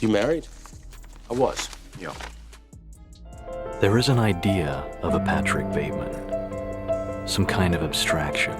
You married? I was. Yeah. There is an idea of a Patrick Bateman, some kind of abstraction,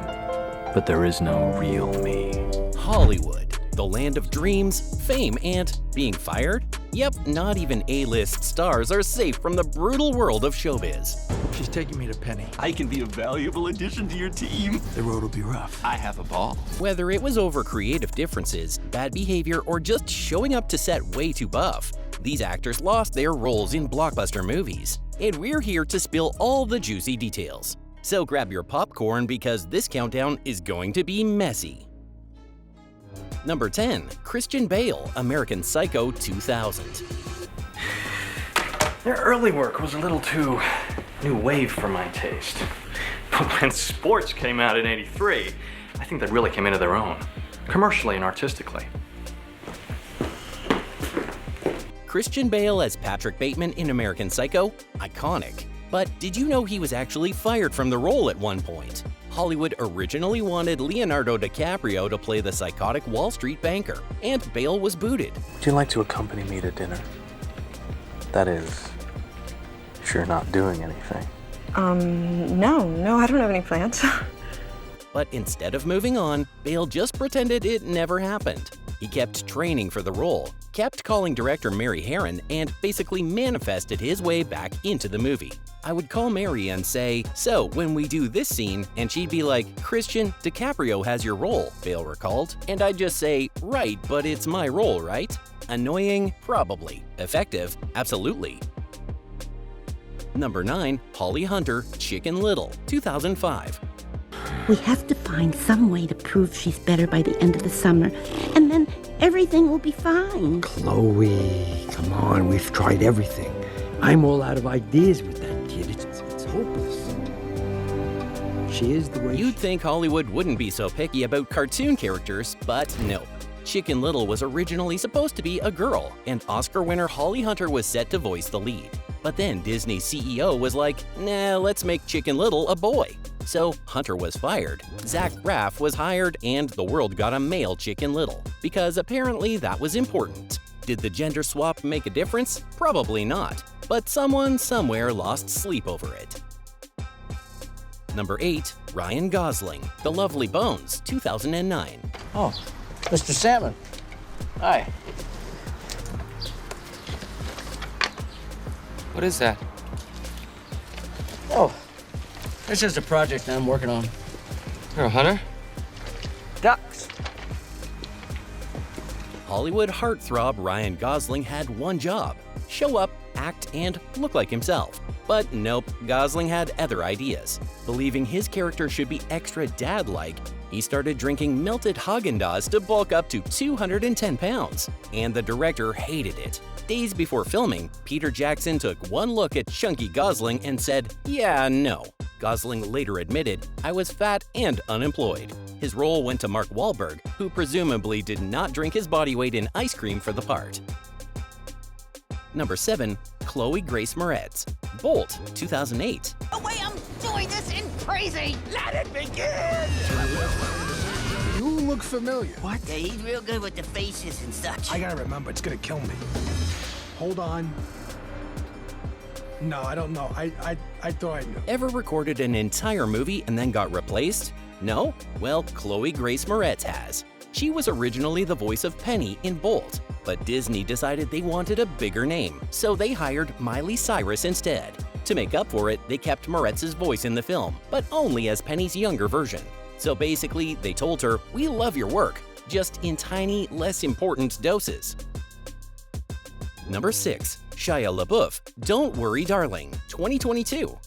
but there is no real me. Hollywood, the land of dreams, fame, and being fired? Yep, not even A-list stars are safe from the brutal world of showbiz. She's taking me to Penny. I can be a valuable addition to your team. The road will be rough. I have a ball. Whether it was over creative differences, bad behavior, or just showing up to set way too buff, these actors lost their roles in blockbuster movies. And we're here to spill all the juicy details. So grab your popcorn because this countdown is going to be messy. Number 10. Christian Bale, American Psycho 2000. Their early work was a little too new wave for my taste. But when Sports came out in '83, I think they really came into their own, commercially and artistically. Christian Bale as Patrick Bateman in American Psycho? Iconic. But did you know he was actually fired from the role at one point? Hollywood originally wanted Leonardo DiCaprio to play the psychotic Wall Street banker, and Bale was booted. Would you like to accompany me to dinner? That is, if you're not doing anything. No, I don't have any plans. But instead of moving on, Bale just pretended it never happened. He kept training for the role, kept calling director Mary Harron, and basically manifested his way back into the movie. I would call Mary and say, "So, when we do this scene," and she'd be like, "Christian, DiCaprio has your role," Bale recalled. And I'd just say, "Right, but it's my role, right?" Annoying? Probably. Effective? Absolutely. Number 9. Holly Hunter, Chicken Little, 2005. We have to find some way to prove she's better by the end of the summer, and then everything will be fine. Chloe, come on, we've tried everything. I'm all out of ideas with that kid. It's hopeless. She is the way You'd think Hollywood wouldn't be so picky about cartoon characters, but nope. Chicken Little was originally supposed to be a girl, and Oscar winner Holly Hunter was set to voice the lead. But then Disney's CEO was like, "Nah, let's make Chicken Little a boy." So Hunter was fired, Zach Braff was hired, and the world got a male Chicken Little, because apparently that was important. Did the gender swap make a difference? Probably not, but someone somewhere lost sleep over it. Number 8. Ryan Gosling, The Lovely Bones, 2009. Oh, Mr. Salmon. Hi. What is that? Oh, this is a project I'm working on. You're a hunter? Ducks. Hollywood heartthrob Ryan Gosling had one job: show up, act, and look like himself. But nope, Gosling had other ideas. Believing his character should be extra dad-like, he started drinking melted Haagen-Dazs to bulk up to 210 pounds, and the director hated it. Days before filming, Peter Jackson took one look at chunky Gosling and said, "Yeah, no." Gosling later admitted, "I was fat and unemployed." His role went to Mark Wahlberg, who presumably did not drink his body weight in ice cream for the part. Number 7. Chloe Grace Moretz, Bolt, 2008. The way I'm doing this in crazy! Let it begin! You look familiar. What? Yeah, he's real good with the faces and such. I gotta remember, it's gonna kill me. Hold on. No, I don't know. I thought I knew. Ever recorded an entire movie and then got replaced? No? Well, Chloe Grace Moretz has. She was originally the voice of Penny in Bolt, but Disney decided they wanted a bigger name, so they hired Miley Cyrus instead. To make up for it, they kept Moretz's voice in the film, but only as Penny's younger version. So basically, they told her, "We love your work, just in tiny, less important doses." Number 6. Shia LaBeouf, Don't Worry Darling, 2022.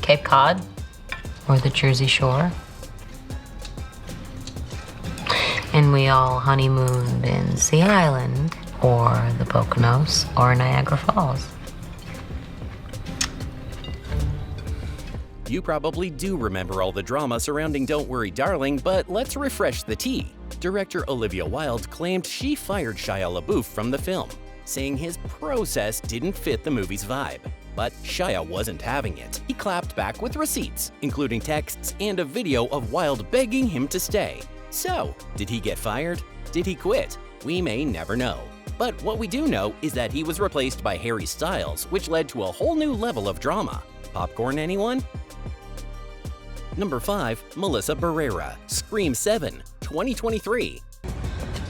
Cape Cod or the Jersey Shore. And we all honeymooned in Sea Island or the Poconos or Niagara Falls. You probably do remember all the drama surrounding Don't Worry Darling, but let's refresh the tea. Director Olivia Wilde claimed she fired Shia LaBeouf from the film, saying his process didn't fit the movie's vibe. But Shia wasn't having it. He clapped back with receipts, including texts and a video of Wilde begging him to stay. So, did he get fired? Did he quit? We may never know. But what we do know is that he was replaced by Harry Styles, which led to a whole new level of drama. Popcorn, anyone? Number 5. Melissa Barrera, Scream 7, 2023.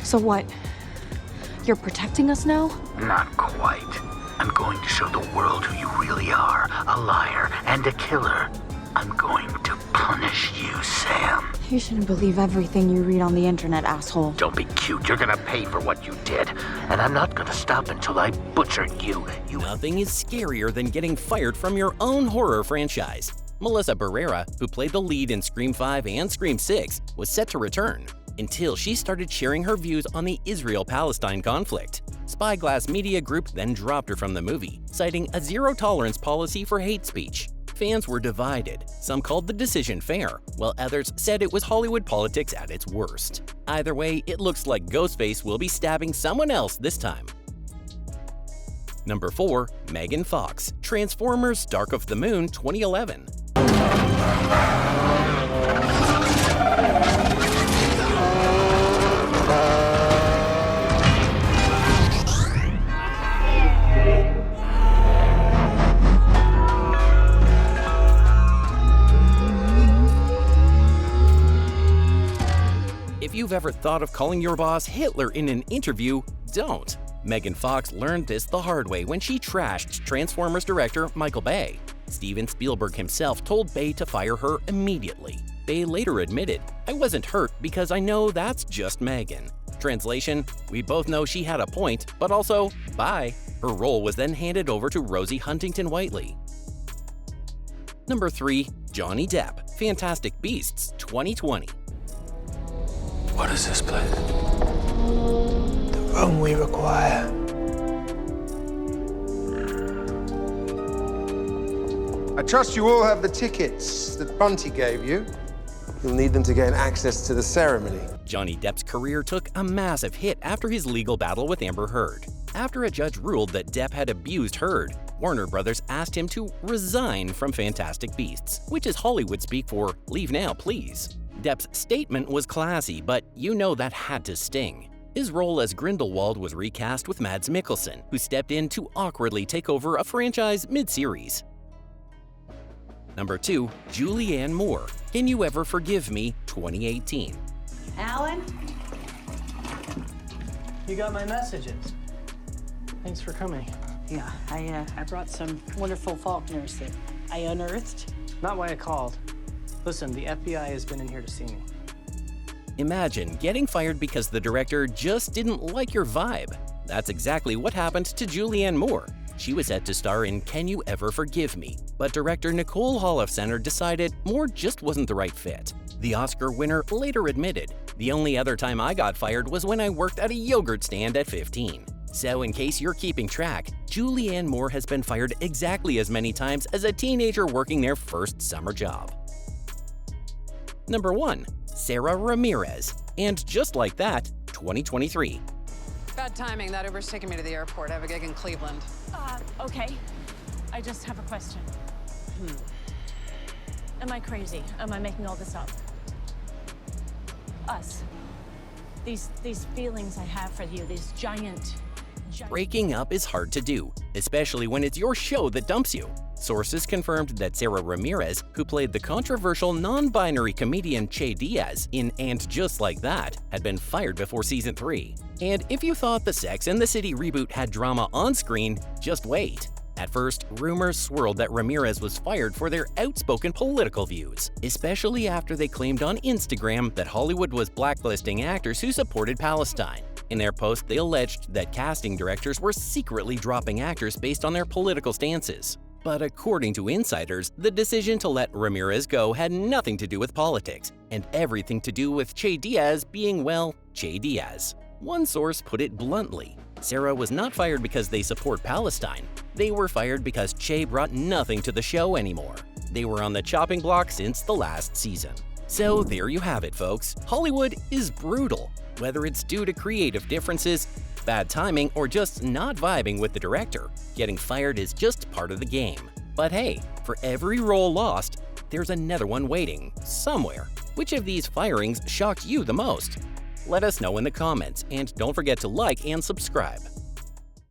So what? You're protecting us now? Not quite. I'm going to show the world who you really are, a liar and a killer. I'm going to punish you, Sam. You shouldn't believe everything you read on the internet, asshole. Don't be cute. You're gonna pay for what you did. And I'm not gonna stop until I butchered you. Nothing is scarier than getting fired from your own horror franchise. Melissa Barrera, who played the lead in Scream 5 and Scream 6, was set to return until she started sharing her views on the Israel-Palestine conflict. Spyglass Media Group then dropped her from the movie, citing a zero-tolerance policy for hate speech. Fans were divided. Some called the decision fair, while others said it was Hollywood politics at its worst. Either way, it looks like Ghostface will be stabbing someone else this time. Number 4. Megan Fox, Transformers: Dark of the Moon 2011. If you've ever thought of calling your boss Hitler in an interview, don't. Megan Fox learned this the hard way when she trashed Transformers director Michael Bay. Steven Spielberg himself told Bay to fire her immediately. Bay later admitted, "I wasn't hurt because I know that's just Megan." Translation, we both know she had a point, but also, bye. Her role was then handed over to Rosie Huntington-Whiteley. Number 3. Johnny Depp, Fantastic Beasts 2020. What is this place? The room we require. I trust you all have the tickets that Bunty gave you. You'll need them to gain access to the ceremony. Johnny Depp's career took a massive hit after his legal battle with Amber Heard. After a judge ruled that Depp had abused Heard, Warner Brothers asked him to resign from Fantastic Beasts, which is Hollywood speak for "leave now, please." Depp's statement was classy, but you know that had to sting. His role as Grindelwald was recast with Mads Mikkelsen, who stepped in to awkwardly take over a franchise mid-series. Number 2. Julianne Moore, Can You Ever Forgive Me 2018. Alan? You got my messages. Thanks for coming. Yeah, I brought some wonderful Faulkners that I unearthed. Not why I called. Listen, the FBI has been in here to see me. Imagine getting fired because the director just didn't like your vibe. That's exactly what happened to Julianne Moore. She was set to star in Can You Ever Forgive Me, but director Nicole Holofcener decided Moore just wasn't the right fit. The Oscar winner later admitted, "The only other time I got fired was when I worked at a yogurt stand at 15. So in case you're keeping track, Julianne Moore has been fired exactly as many times as a teenager working their first summer job. Number 1. Sarah Ramirez, And Just Like That 2023. Bad timing. That Uber's taking me to the airport. I have a gig in Cleveland. Okay. I just have a question. Am I crazy? Am I making all this up? Us. These feelings I have for you, these giant... Breaking up is hard to do, especially when it's your show that dumps you. Sources confirmed that Sarah Ramirez, who played the controversial non-binary comedian Che Diaz in And Just Like That, had been fired before season 3. And if you thought the Sex and the City reboot had drama on screen, just wait. At first, rumors swirled that Ramirez was fired for their outspoken political views, especially after they claimed on Instagram that Hollywood was blacklisting actors who supported Palestine. In their post, they alleged that casting directors were secretly dropping actors based on their political stances. But according to insiders, the decision to let Ramirez go had nothing to do with politics, and everything to do with Che Diaz being, well, Che Diaz. One source put it bluntly, Sarah was not fired because they support Palestine. They were fired because Che brought nothing to the show anymore. They were on the chopping block since the last season. So there you have it, folks. Hollywood is brutal. Whether it's due to creative differences, bad timing, or just not vibing with the director, getting fired is just part of the game. But hey, for every role lost, there's another one waiting, somewhere. Which of these firings shocked you the most? Let us know in the comments, and don't forget to like and subscribe.